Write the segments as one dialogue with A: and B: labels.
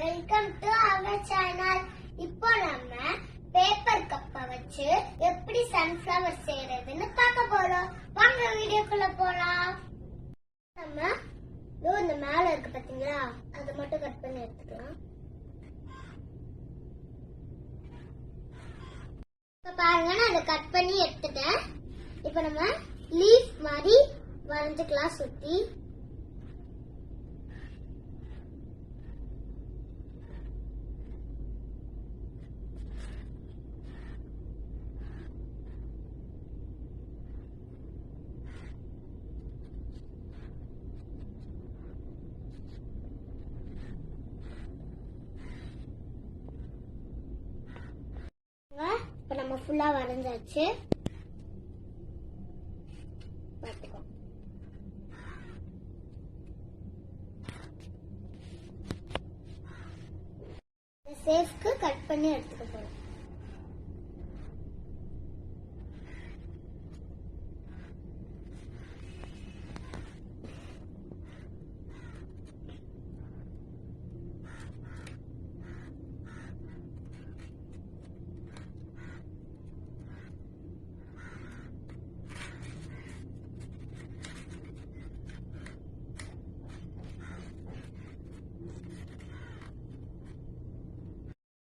A: Welcome to our channel. இப்போ நம்ம paper கப்பை வச்சு எப்படி சன்ஃப்ளவர் செய்யறதுன்னு பார்க்க போறோம். வாங்க வீடியோக்குள்ள போலாம். நம்ம இந்த மேல இருக்கு பாத்தீங்களா, அதை மட்டும் கட் பண்ணி எடுத்துக்கலாம். இப்ப பாருங்க, நான் அதை கட் பண்ணி எடுத்துட்டேன். இப்ப நம்ம லீஃப் மாதிரி வரைஞ்சுக்கலாம் சுத்தி. இப்ப நம்ம ஃபுல்லா வரைஞ்சாச்சு. சேஃப்க்கு கட் பண்ணி எடுத்துக்க போறோம்.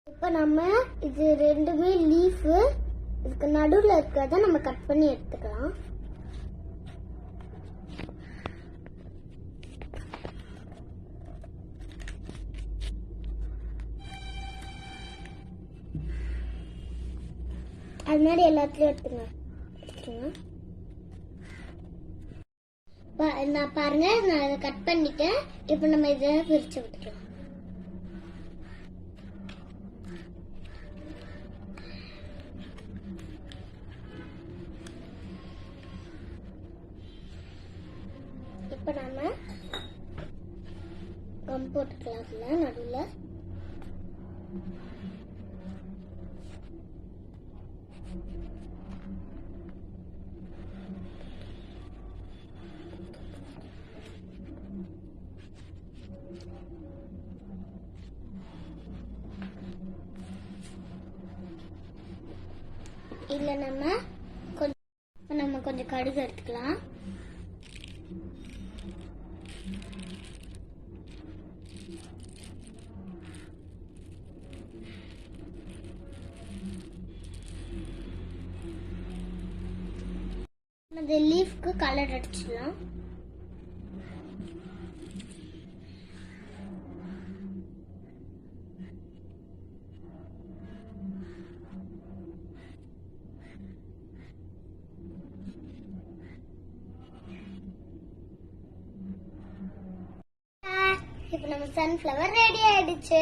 A: இப்ப நம்ம இது ரெண்டுமே லீஃப், இதுக்கு நடுவுல இருக்கிறத நம்ம கட் பண்ணி எடுத்துக்கலாம். அது மாதிரி எல்லாத்துலயும் எடுத்துங்க. நான் பாருங்க, நான் இதை கட் பண்ணிட்டேன். இப்ப நம்ம இதை பிரிச்சு விட்டுக்கலாம். இப்ப நாம கம் போட்டுக்கலாம் நடுவுல. இதுல நம்ம கொஞ்சம் கடுகு எடுத்துக்கலாம். இந்த லீஃப்க்கு கலர் அடிச்சிடலாம். இப்ப நம்ம சன்ஃப்ளவர் ரெடி ஆயிடுச்சு.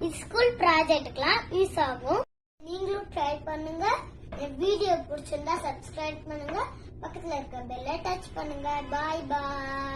A: இது ஸ்கூல் ப்ராஜெக்ட்டுக்குலாம் யூஸ் ஆகும். நீங்களும் ட்ரை பண்ணுங்க. வீடியோ பிடிச்சிருந்தா சப்ஸ்கிரைப் பண்ணுங்க. பக்கத்துல இருக்க பெல்லை டச் பண்ணுங்க. பாய் பாய்.